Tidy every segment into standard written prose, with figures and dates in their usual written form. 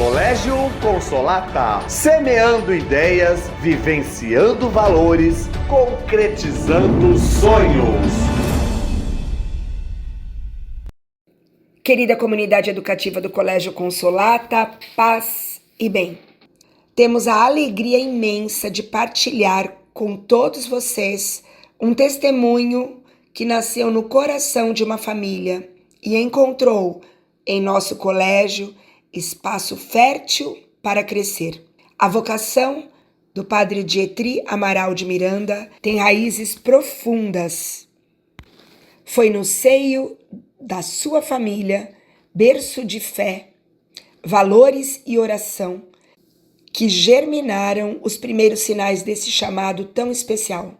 Colégio Consolata, semeando ideias, vivenciando valores, concretizando sonhos. Querida comunidade educativa do Colégio Consolata, paz e bem. Temos a alegria imensa de partilhar com todos vocês um testemunho que nasceu no coração de uma família e encontrou em nosso colégio espaço fértil para crescer. A vocação do Padre Dietry Amaral de Miranda tem raízes profundas. Foi no seio da sua família, berço de fé, valores e oração, que germinaram os primeiros sinais desse chamado tão especial.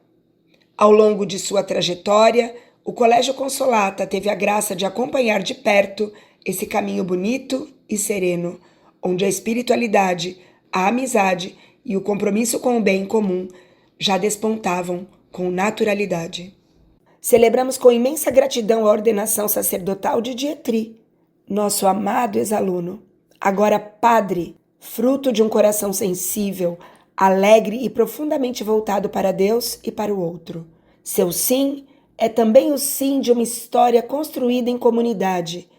Ao longo de sua trajetória, o Colégio Consolata teve a graça de acompanhar de perto esse caminho bonito e sereno, onde a espiritualidade, a amizade e o compromisso com o bem comum já despontavam com naturalidade. Celebramos com imensa gratidão a ordenação sacerdotal de Dietry, nosso amado ex-aluno, agora padre, fruto de um coração sensível, alegre e profundamente voltado para Deus e para o outro. Seu sim é também o sim de uma história construída em comunidade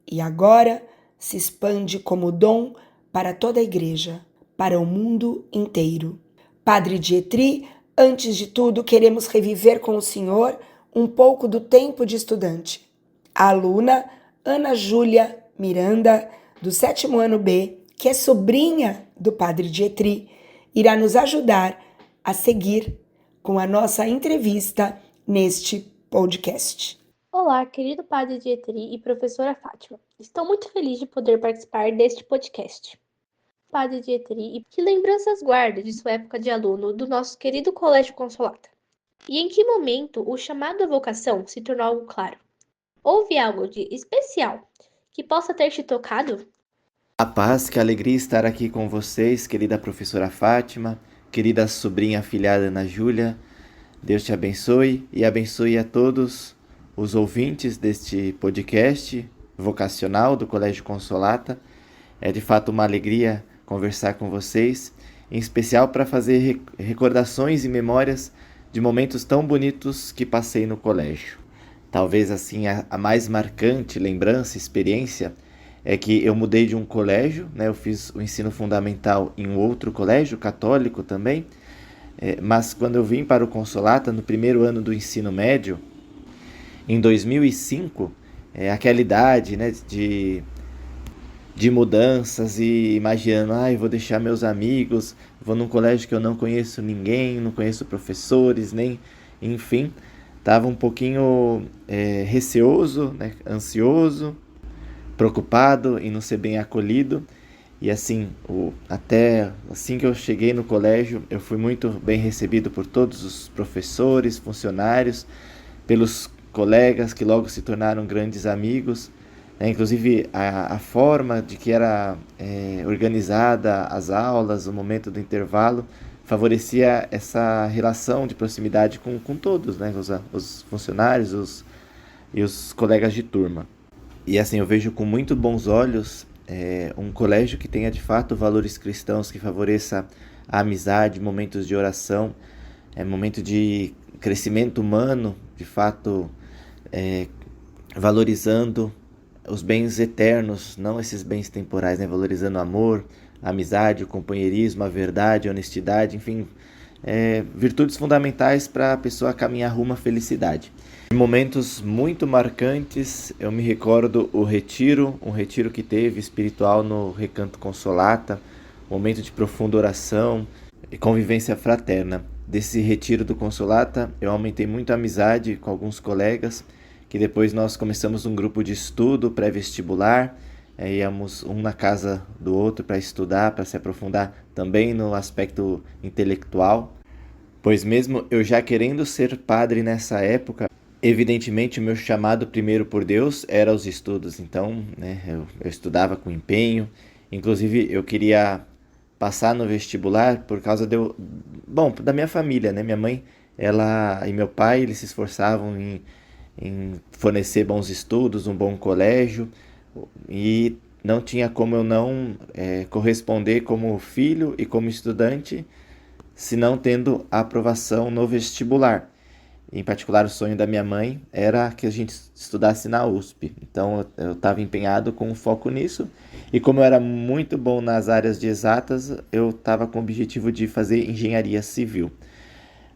e agora se expande como dom para toda a igreja, para o mundo inteiro. Padre Dietry, antes de tudo, queremos reviver com o Senhor um pouco do tempo de estudante. A aluna Ana Júlia Miranda, do 7º ano B, que é sobrinha do Padre Dietry, irá nos ajudar a seguir com a nossa entrevista neste podcast. Olá, querido Padre Dietry e professora Fátima. Estou muito feliz de poder participar deste podcast. Padre Dietry, que lembranças guarda de sua época de aluno do nosso querido Colégio Consolata? E em que momento o chamado à vocação se tornou algo claro? Houve algo de especial que possa ter te tocado? A paz, que alegria estar aqui com vocês, querida professora Fátima, querida sobrinha afilhada Ana Júlia. Deus te abençoe e abençoe a todos os ouvintes deste podcast vocacional do Colégio Consolata. É de fato uma alegria conversar com vocês, em especial para fazer recordações e memórias de momentos tão bonitos que passei no colégio. Talvez assim a mais marcante lembrança, experiência, é que eu mudei de um colégio, né? Eu fiz o ensino fundamental em um outro colégio, católico também, mas quando eu vim para o Consolata, no primeiro ano do ensino médio, em 2005, aquela idade, né, de mudanças e imaginando, eu vou deixar meus amigos, vou num colégio que eu não conheço ninguém, não conheço professores, nem, enfim, estava um pouquinho receoso, né, ansioso, preocupado em não ser bem acolhido. E assim, até assim que eu cheguei no colégio, eu fui muito bem recebido por todos os professores, funcionários, pelos colegas que logo se tornaram grandes amigos. Inclusive a forma de que era organizada as aulas, o momento do intervalo, favorecia essa relação de proximidade com todos, né? Os funcionários e os colegas de turma. E assim, eu vejo com muito bons olhos um colégio que tenha de fato valores cristãos, que favoreça a amizade, momentos de oração, momento de crescimento humano, de fato valorizando os bens eternos, não esses bens temporais, né? Valorizando o amor, a amizade, o companheirismo, a verdade, a honestidade, enfim, virtudes fundamentais para a pessoa caminhar rumo à felicidade. Em momentos muito marcantes, eu me recordo um retiro que teve espiritual no Recanto Consolata, momento de profunda oração e convivência fraterna. Desse retiro do Consolata, eu aumentei muito a amizade com alguns colegas, que depois nós começamos um grupo de estudo pré-vestibular, íamos um na casa do outro para estudar, para se aprofundar também no aspecto intelectual, pois mesmo eu já querendo ser padre nessa época, evidentemente o meu chamado primeiro por Deus era os estudos, então eu estudava com empenho, inclusive eu queria passar no vestibular por causa da minha família, né? Minha mãe e meu pai, eles se esforçavam em fornecer bons estudos, um bom colégio, e não tinha como eu não corresponder como filho e como estudante, se não tendo a aprovação no vestibular. Em particular, o sonho da minha mãe era que a gente estudasse na USP. Então, eu estava empenhado com um foco nisso. E como eu era muito bom nas áreas de exatas, eu estava com o objetivo de fazer engenharia civil.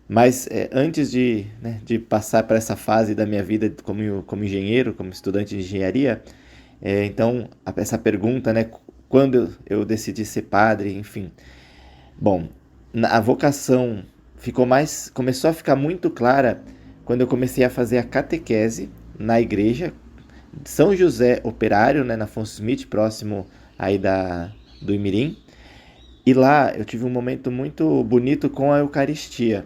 Mas antes de passar para essa fase da minha vida como engenheiro, como estudante de engenharia, então, essa pergunta, né, quando eu decidi ser padre, enfim. Bom, a vocação começou a ficar muito clara quando eu comecei a fazer a catequese na igreja São José Operário, né, na Afonso Smith, próximo aí do Imirim. E lá eu tive um momento muito bonito com a Eucaristia.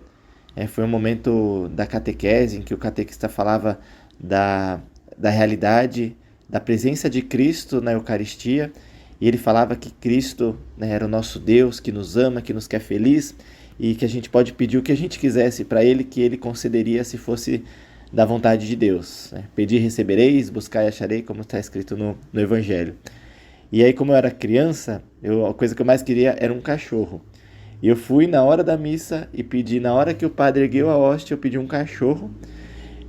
Foi um momento da catequese em que o catequista falava da realidade, da presença de Cristo na Eucaristia. E ele falava que Cristo, né, era o nosso Deus, que nos ama, que nos quer feliz, e que a gente pode pedir o que a gente quisesse para Ele, que Ele concederia se fosse da vontade de Deus. Pedir, recebereis, buscar e acharei, como está escrito no Evangelho. E aí, como eu era criança, a coisa que eu mais queria era um cachorro. E eu fui na hora da missa e pedi, na hora que o padre ergueu a hóstia, eu pedi um cachorro.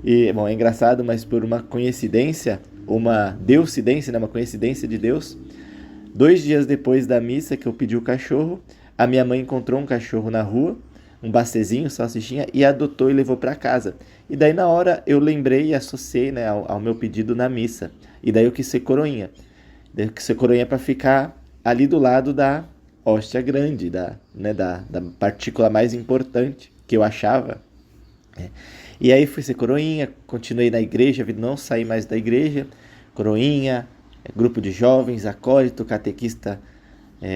E, bom, é engraçado, mas por uma coincidência, uma deucidência, né, uma coincidência de Deus, 2 dias depois da missa que eu pedi o cachorro, a minha mãe encontrou um cachorro na rua, um bacezinho, salsichinha, e adotou e levou para casa. E daí na hora eu lembrei e associei, né, ao meu pedido na missa. E daí eu quis ser coroinha. Daí eu quis ser coroinha para ficar ali do lado da hóstia grande, da partícula mais importante que eu achava. E aí fui ser coroinha, continuei na igreja, não saí mais da igreja, coroinha, grupo de jovens, acólito, catequista,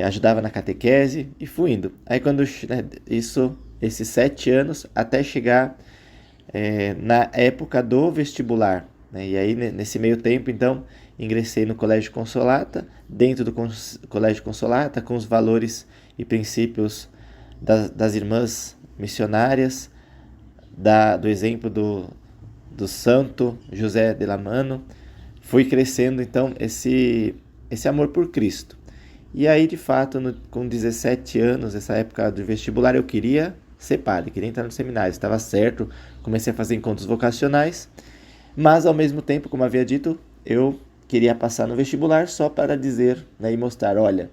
ajudava na catequese e fui indo. Aí quando esses 7 anos até chegar na época do vestibular, né? E aí nesse meio tempo então ingressei no Colégio Consolata, dentro do Colégio Consolata, com os valores e princípios das irmãs missionárias, do exemplo do santo José de la Mano. Fui crescendo então esse amor por Cristo. E aí, de fato, com 17 anos, essa época do vestibular, eu queria ser padre, queria entrar no seminário, estava certo, comecei a fazer encontros vocacionais, mas ao mesmo tempo, como havia dito, eu queria passar no vestibular só para dizer, né, e mostrar, olha,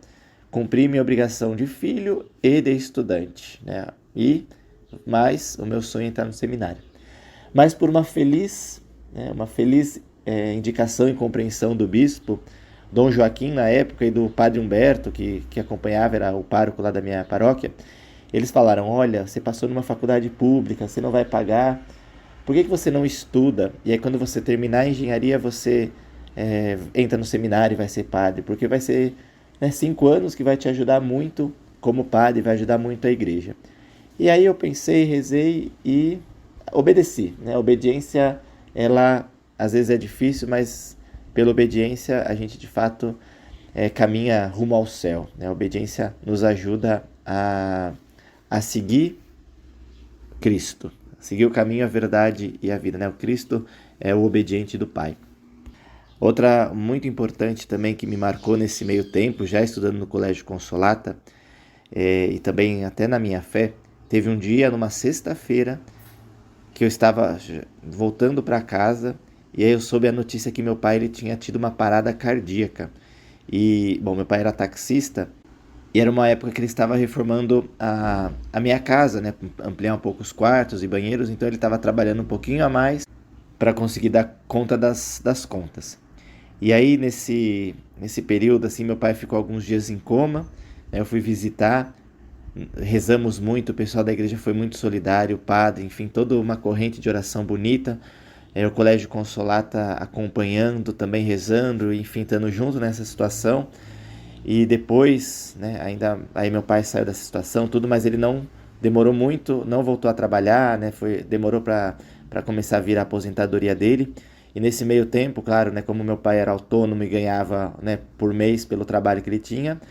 cumpri minha obrigação de filho e de estudante, né, mas o meu sonho é entrar no seminário. Mas por uma feliz indicação e compreensão do bispo, Dom Joaquim, na época, e do padre Humberto, que acompanhava, era o pároco lá da minha paróquia, eles falaram, olha, você passou numa faculdade pública, você não vai pagar, por que você não estuda? E aí quando você terminar a engenharia, você entra no seminário e vai ser padre, porque vai ser 5 anos que vai te ajudar muito como padre, vai ajudar muito a igreja. E aí eu pensei, rezei e obedeci, né? A obediência, ela às vezes é difícil, mas pela obediência a gente de fato caminha rumo ao céu, né? A obediência nos ajuda a seguir Cristo, seguir o caminho, a verdade e a vida, né? O Cristo é o obediente do Pai. Outra muito importante também que me marcou nesse meio tempo, já estudando no Colégio Consolata, e também até na minha fé, teve um dia, numa sexta-feira, que eu estava voltando para casa, e aí eu soube a notícia que meu pai ele tinha tido uma parada cardíaca. E, bom, meu pai era taxista, e era uma época que ele estava reformando a minha casa, né? Ampliar um pouco os quartos e banheiros, então ele estava trabalhando um pouquinho a mais para conseguir dar conta das contas. E aí, nesse período, assim, meu pai ficou alguns dias em coma, né? Eu fui visitar, rezamos muito, o pessoal da igreja foi muito solidário, o padre, enfim, toda uma corrente de oração bonita, o Colégio Consolata acompanhando, também rezando, enfim, estando junto nessa situação. E depois, né, aí meu pai saiu dessa situação, tudo, mas ele não demorou muito, não voltou a trabalhar, né, demorou para começar a vir a aposentadoria dele. E nesse meio tempo, claro, né, como meu pai era autônomo e ganhava, né, por mês pelo trabalho que ele tinha,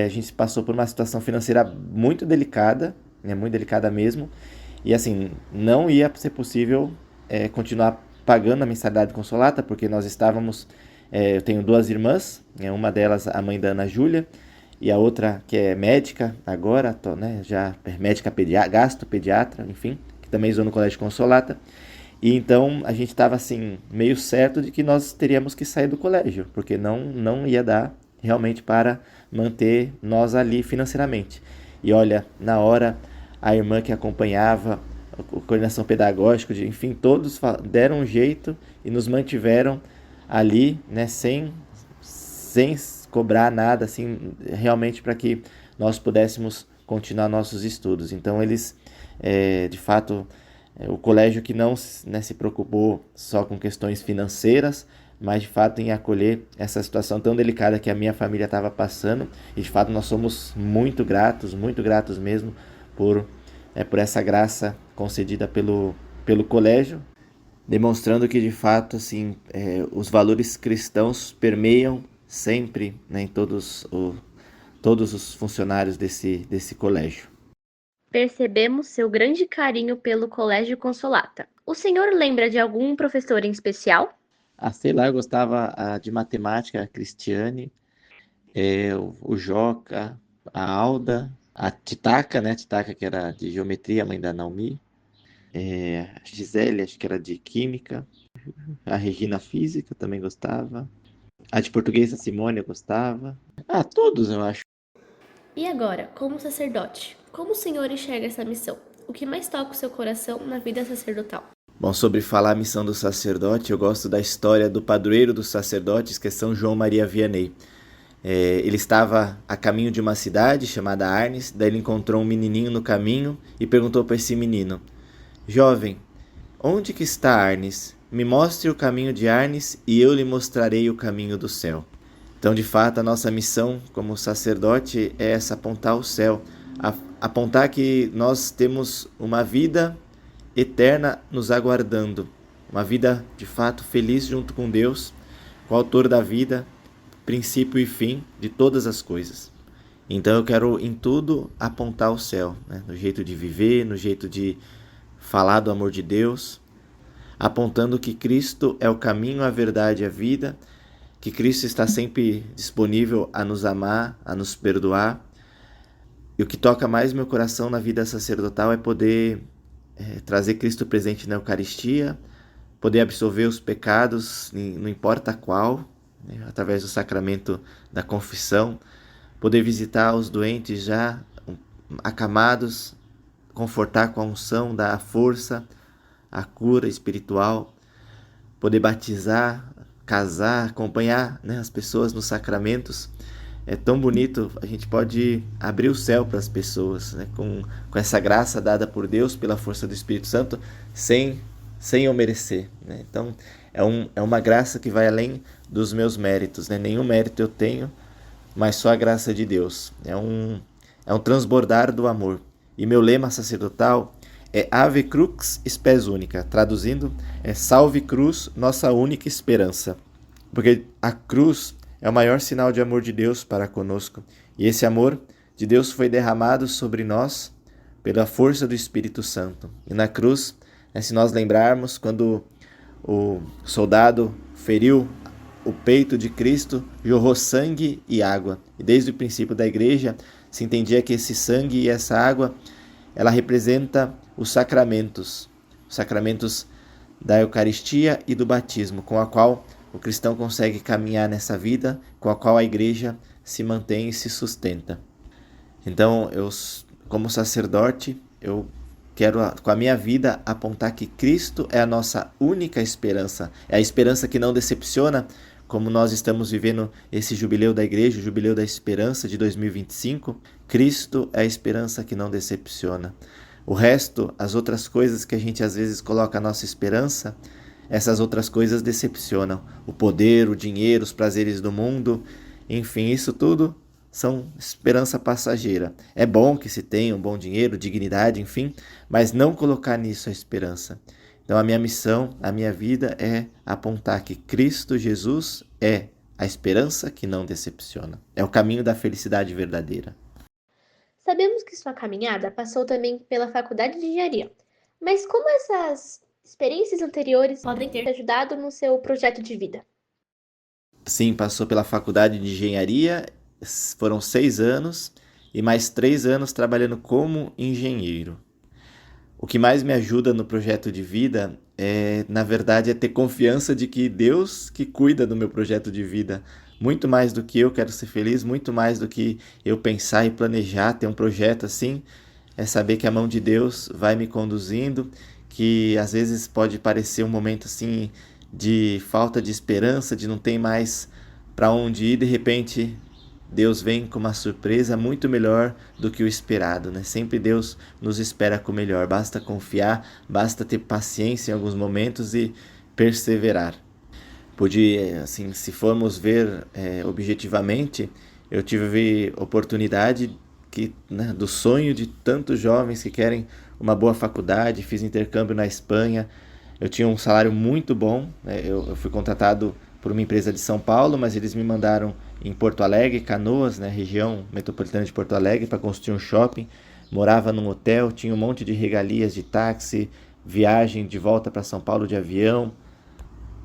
a gente passou por uma situação financeira muito delicada, né, muito delicada mesmo. E assim, não ia ser possível continuar pagando a mensalidade Consolata, porque nós estávamos Eu tenho duas irmãs, uma delas a mãe da Ana Júlia, e a outra que é médica agora, né, já é médica gastropediatra, enfim, que também estudou no Colégio Consolata. E então a gente estava assim, meio certo de que nós teríamos que sair do colégio, porque não ia dar realmente para manter nós ali financeiramente. E olha, na hora, a irmã que acompanhava, a coordenação pedagógica, enfim, todos deram um jeito e nos mantiveram ali, né, sem cobrar nada, assim, realmente para que nós pudéssemos continuar nossos estudos. Então eles, de fato, o colégio que não, né, se preocupou só com questões financeiras, mas de fato em acolher essa situação tão delicada que a minha família estava passando. E de fato nós somos muito gratos mesmo por essa graça concedida pelo colégio, demonstrando que de fato assim, os valores cristãos permeiam sempre, né, em todos os funcionários desse colégio. Percebemos seu grande carinho pelo Colégio Consolata. O senhor lembra de algum professor em especial? Sei lá, eu gostava de matemática, a Cristiane, o Joca, a Alda, a Titaca, né? Titaca que era de geometria, a mãe da Naomi, a Gisele, acho que era de química, a Regina física também gostava, a de português, a Simone eu gostava. Todos eu acho. E agora, como sacerdote, como o senhor enxerga essa missão? O que mais toca o seu coração na vida sacerdotal? Bom, sobre falar a missão do sacerdote, eu gosto da história do padroeiro dos sacerdotes, que é São João Maria Vianney. Ele estava a caminho de uma cidade chamada Arnes, daí ele encontrou um menininho no caminho e perguntou para esse menino: Jovem, onde que está Arnes? Me mostre o caminho de Arnes e eu lhe mostrarei o caminho do céu. Então, de fato, a nossa missão como sacerdote é essa, apontar o céu, apontar que nós temos uma vida eterna nos aguardando, uma vida de fato feliz junto com Deus, com o autor da vida, princípio e fim de todas as coisas. Então eu quero em tudo apontar o céu, né? No jeito de viver, no jeito de falar do amor de Deus, apontando que Cristo é o caminho, a verdade e a vida, que Cristo está sempre disponível a nos amar, a nos perdoar. E o que toca mais meu coração na vida sacerdotal é poder trazer Cristo presente na Eucaristia, poder absolver os pecados, não importa qual, né, através do sacramento da confissão, poder visitar os doentes já acamados, confortar com a unção, dar a força, a cura espiritual, poder batizar, casar, acompanhar, né, as pessoas nos sacramentos. É tão bonito, a gente pode abrir o céu para as pessoas, né, com essa graça dada por Deus, pela força do Espírito Santo, sem eu merecer, né? Então, é uma graça que vai além dos meus méritos, né? Nenhum mérito eu tenho, mas só a graça de Deus. É um transbordar do amor. E meu lema sacerdotal é Ave Crux Spes Unica, traduzindo, é Salve Cruz, nossa única esperança. Porque a cruz é o maior sinal de amor de Deus para conosco. E esse amor de Deus foi derramado sobre nós pela força do Espírito Santo. E na cruz, se nós lembrarmos, quando o soldado feriu o peito de Cristo, jorrou sangue e água. E desde o princípio da igreja, se entendia que esse sangue e essa água, ela representa os sacramentos da Eucaristia e do batismo, com a qual o cristão consegue caminhar nessa vida, com a qual a igreja se mantém e se sustenta. Então, eu, como sacerdote, eu quero, com a minha vida, apontar que Cristo é a nossa única esperança. É a esperança que não decepciona, como nós estamos vivendo esse jubileu da igreja, o jubileu da esperança de 2025. Cristo é a esperança que não decepciona. O resto, as outras coisas que a gente às vezes coloca a nossa esperança, essas outras coisas decepcionam. O poder, o dinheiro, os prazeres do mundo, enfim, isso tudo são esperança passageira. É bom que se tenha um bom dinheiro, dignidade, enfim, mas não colocar nisso a esperança. Então a minha missão, a minha vida é apontar que Cristo Jesus é a esperança que não decepciona. É o caminho da felicidade verdadeira. Sabemos que sua caminhada passou também pela Faculdade de Engenharia, mas como essas experiências anteriores podem ter ajudado no seu projeto de vida? Sim, passou pela faculdade de engenharia, foram 6 anos, e mais 3 anos trabalhando como engenheiro. O que mais me ajuda no projeto de vida na verdade, é ter confiança de que Deus que cuida do meu projeto de vida, muito mais do que eu quero ser feliz, muito mais do que eu pensar e planejar ter um projeto assim, é saber que a mão de Deus vai me conduzindo, que às vezes pode parecer um momento assim de falta de esperança, de não ter mais para onde ir, de repente Deus vem com uma surpresa muito melhor do que o esperado, né? Sempre Deus nos espera com o melhor. Basta confiar, basta ter paciência em alguns momentos e perseverar. Assim, se formos ver objetivamente, eu tive oportunidade do sonho de tantos jovens que querem uma boa faculdade, fiz intercâmbio na Espanha, eu tinha um salário muito bom, né? Eu fui contratado por uma empresa de São Paulo, mas eles me mandaram em Porto Alegre, Canoas, né, região metropolitana de Porto Alegre, para construir um shopping. Morava num hotel, tinha um monte de regalias de táxi, viagem de volta para São Paulo de avião,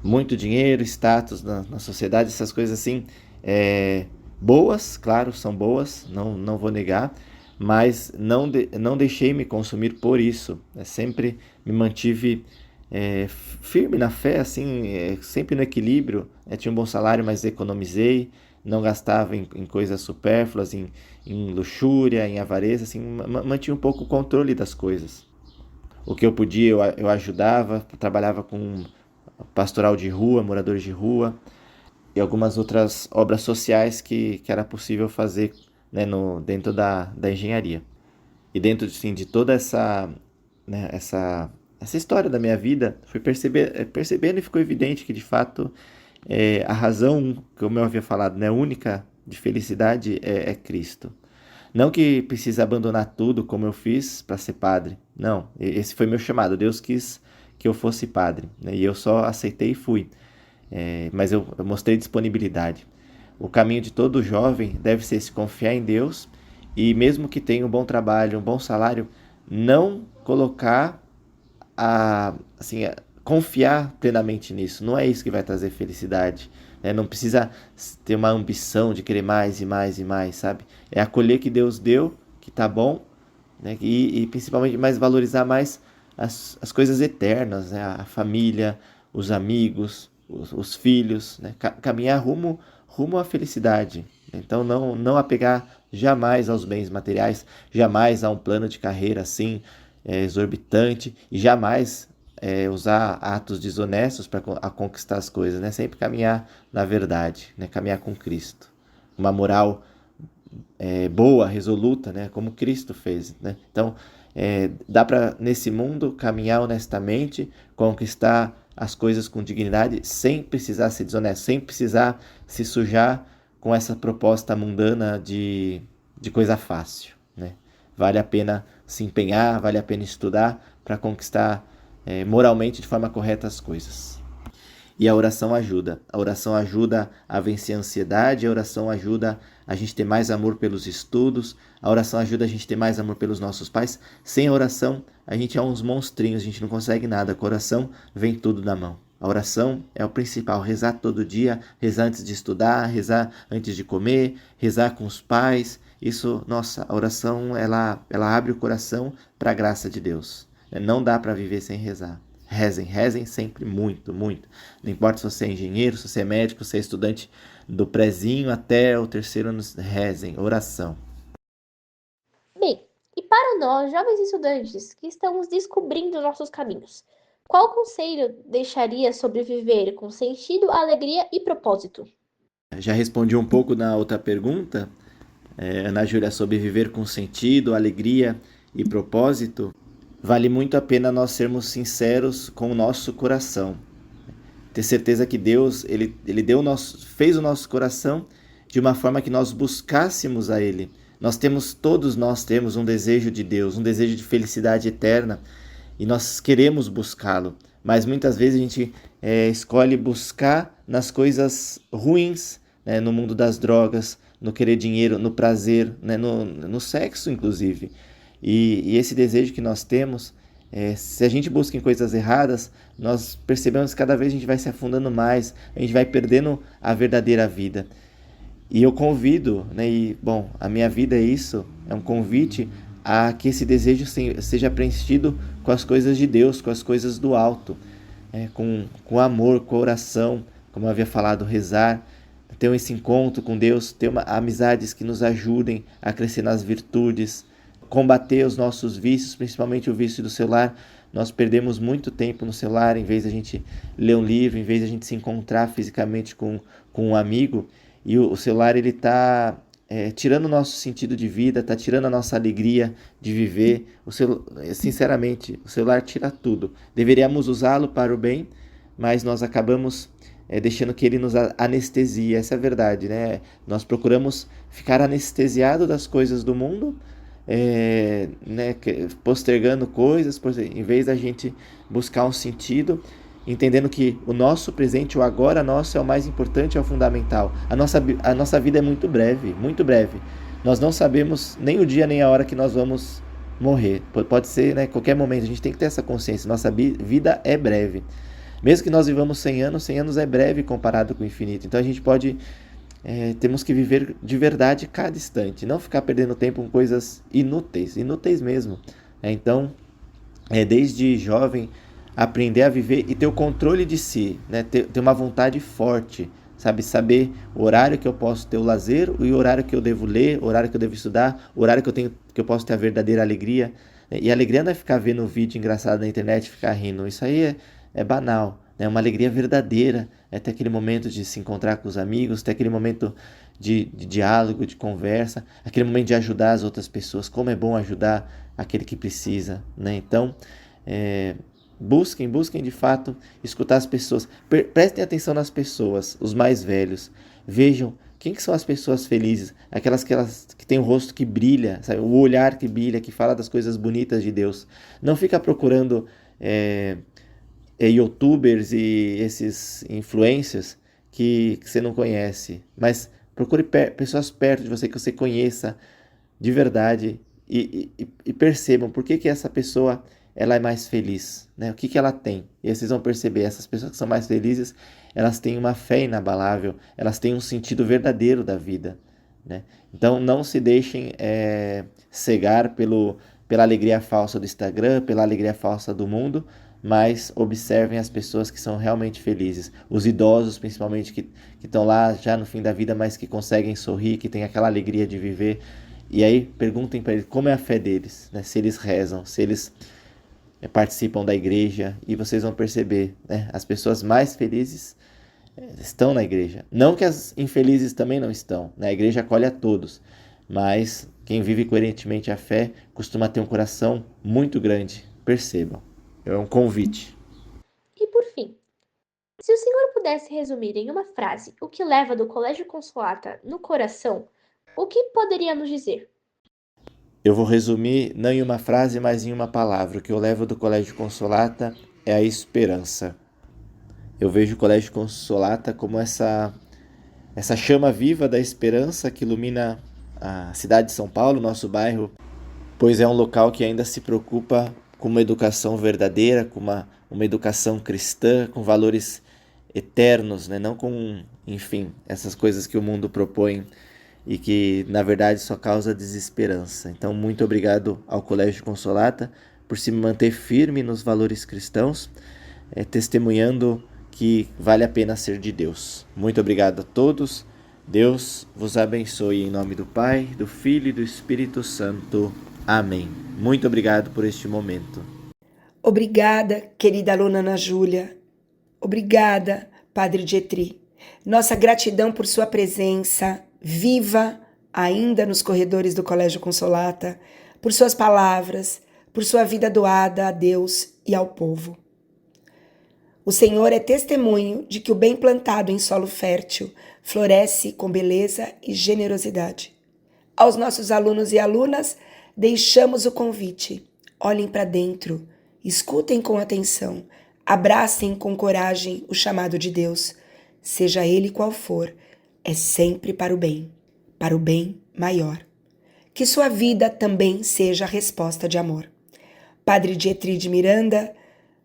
muito dinheiro, status na sociedade, essas coisas assim, boas, claro, são boas, não vou negar, mas não deixei me consumir por isso, né? Sempre me mantive firme na fé, assim, sempre no equilíbrio, tinha um bom salário, mas economizei, não gastava em coisas supérfluas, em luxúria, em avareza, assim, mantinha um pouco o controle das coisas. O que eu podia, eu ajudava, trabalhava com pastoral de rua, moradores de rua, e algumas outras obras sociais que era possível fazer, né, dentro da engenharia. E dentro de toda né, essa história da minha vida, fui percebendo e ficou evidente que, de fato, a razão, como eu havia falado, né, única de felicidade é Cristo. Não que precise abandonar tudo como eu fiz para ser padre. Não, esse foi meu chamado. Deus quis que eu fosse padre, né, e eu só aceitei e fui. Mas eu mostrei disponibilidade. O caminho de todo jovem deve ser se confiar em Deus e, mesmo que tenha um bom trabalho, um bom salário, não colocar confiar plenamente nisso. Não é isso que vai trazer felicidade, né? Não precisa ter uma ambição de querer mais e mais e mais, sabe? É acolher que Deus deu, que tá bom, né? E principalmente mais valorizar mais as coisas eternas, né? A família, os amigos, os filhos, né? Caminhar rumo à felicidade. Então não apegar jamais aos bens materiais, jamais a um plano de carreira assim exorbitante e jamais usar atos desonestos para conquistar as coisas, né? Sempre caminhar na verdade, né? Caminhar com Cristo. Uma moral boa, resoluta, né? Como Cristo fez, né? Então, dá para, nesse mundo, caminhar honestamente, conquistar as coisas com dignidade, sem precisar ser desonesto, sem precisar se sujar com essa proposta mundana de coisa fácil, né? Vale a pena se empenhar, vale a pena estudar para conquistar moralmente de forma correta as coisas. E a oração ajuda. A oração ajuda a vencer a ansiedade, a oração ajuda a gente ter mais amor pelos estudos, a oração ajuda a gente ter mais amor pelos nossos pais. Sem a oração, a gente é uns monstrinhos, a gente não consegue nada. Com a oração, vem tudo na mão. A oração é o principal, rezar todo dia, rezar antes de estudar, rezar antes de comer, rezar com os pais. Isso, nossa, a oração, ela abre o coração para a graça de Deus. Não dá para viver sem rezar. Rezem sempre muito, muito. Não importa se você é engenheiro, se você é médico, se você é estudante do prezinho até o 3º ano, rezem, oração. Bem, e para nós, jovens estudantes, que estamos descobrindo nossos caminhos, qual conselho deixaria sobre viver com sentido, alegria e propósito? Já respondi um pouco na outra pergunta, Ana Júlia, sobre viver com sentido, alegria e propósito. Vale muito a pena nós sermos sinceros com o nosso coração. Ter certeza que Deus ele fez o nosso coração de uma forma que nós buscássemos a Ele. Todos nós temos um desejo de Deus, um desejo de felicidade eterna, e nós queremos buscá-lo. Mas muitas vezes a gente escolhe buscar nas coisas ruins, né, no mundo das drogas, no querer dinheiro, no prazer, né, no sexo, inclusive. E esse desejo que nós temos Se a gente busca em coisas erradas, nós percebemos que cada vez a gente vai se afundando mais, a gente vai perdendo a verdadeira vida. E eu convido, né, a minha vida é isso, é um convite a que esse desejo seja preenchido com as coisas de Deus, com as coisas do alto, com amor, com oração, como eu havia falado, rezar, ter esse encontro com Deus, ter amizades que nos ajudem a crescer nas virtudes, combater os nossos vícios, principalmente o vício do celular. Nós perdemos muito tempo no celular, em vez de a gente ler um livro, em vez de a gente se encontrar fisicamente com um amigo. E o celular, ele está tirando o nosso sentido de vida, está tirando a nossa alegria de viver. Sinceramente, o celular tira tudo. Deveríamos usá-lo para o bem, mas nós acabamos deixando que ele nos anestesie. Essa é a verdade, né? Nós procuramos ficar anestesiado das coisas do mundo, postergando coisas, em vez da gente buscar um sentido, entendendo que o nosso presente, o agora nosso, é o mais importante, é o fundamental. A nossa vida é muito breve, muito breve. Nós não sabemos nem o dia nem a hora que nós vamos morrer. Pode ser, né, qualquer momento. A gente tem que ter essa consciência. Nossa vida é breve. Mesmo que nós vivamos 100 anos é breve comparado com o infinito. Então a gente temos que viver de verdade cada instante, não ficar perdendo tempo com coisas inúteis mesmo. Então, desde jovem, aprender a viver e ter o controle de si, né? Ter uma vontade forte, saber o horário que eu posso ter o lazer e o horário que eu devo ler, o horário que eu devo estudar, o horário que eu posso ter a verdadeira alegria. E a alegria não é ficar vendo um vídeo engraçado na internet e ficar rindo. Isso aí é banal, né? Uma alegria verdadeira é ter aquele momento de se encontrar com os amigos, ter aquele momento de diálogo, de conversa, aquele momento de ajudar as outras pessoas. Como é bom ajudar aquele que precisa, né? Então, busquem de fato escutar as pessoas. Prestem atenção nas pessoas, os mais velhos. Vejam quem que são as pessoas felizes, aquelas que têm o rosto que brilha, sabe? O olhar que brilha, que fala das coisas bonitas de Deus. Não fica procurando youtubers e esses influencers que você não conhece, mas procure pessoas perto de você, que você conheça de verdade e percebam por que essa pessoa ela é mais feliz, né? O que ela tem. E aí vocês vão perceber, essas pessoas que são mais felizes, elas têm uma fé inabalável, elas têm um sentido verdadeiro da vida, né? Então não se deixem cegar pela alegria falsa do Instagram, pela alegria falsa do mundo, mas observem as pessoas que são realmente felizes. Os idosos, principalmente, que estão lá já no fim da vida, mas que conseguem sorrir, que têm aquela alegria de viver. E aí perguntem para eles como é a fé deles, né? Se eles rezam, se eles participam da igreja, e vocês vão perceber, né? As pessoas mais felizes estão na igreja. Não que as infelizes também não estão, né? A igreja acolhe a todos, mas quem vive coerentemente a fé costuma ter um coração muito grande. Percebam. É um convite. E por fim, se o senhor pudesse resumir em uma frase o que leva do Colégio Consolata no coração, o que poderia nos dizer? Eu vou resumir não em uma frase, mas em uma palavra. O que eu levo do Colégio Consolata é a esperança. Eu vejo o Colégio Consolata como essa chama viva da esperança que ilumina a cidade de São Paulo, nosso bairro, pois é um local que ainda se preocupa com uma educação verdadeira, com uma educação cristã, com valores eternos, né? Não com, enfim, essas coisas que o mundo propõe e que, na verdade, só causa desesperança. Então, muito obrigado ao Colégio Consolata por se manter firme nos valores cristãos, testemunhando que vale a pena ser de Deus. Muito obrigado a todos. Deus vos abençoe em nome do Pai, do Filho e do Espírito Santo. Amém. Muito obrigado por este momento. Obrigada, querida aluna Ana Júlia. Obrigada, Padre Dietry. Nossa gratidão por sua presença viva ainda nos corredores do Colégio Consolata, por suas palavras, por sua vida doada a Deus e ao povo. O Senhor é testemunho de que o bem plantado em solo fértil floresce com beleza e generosidade. Aos nossos alunos e alunas, deixamos o convite. Olhem para dentro, escutem com atenção, abracem com coragem o chamado de Deus. Seja ele qual for, é sempre para o bem maior. Que sua vida também seja a resposta de amor. Padre Dietri de Miranda,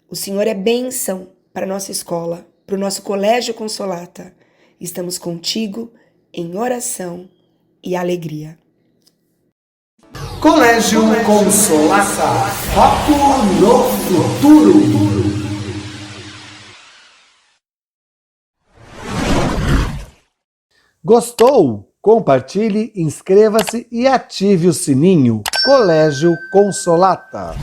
o Senhor é bênção para a nossa escola, para o nosso Colégio Consolata. Estamos contigo em oração e alegria. Colégio Consolata. Foco no futuro. Gostou? Compartilhe, inscreva-se e ative o sininho. Colégio Consolata.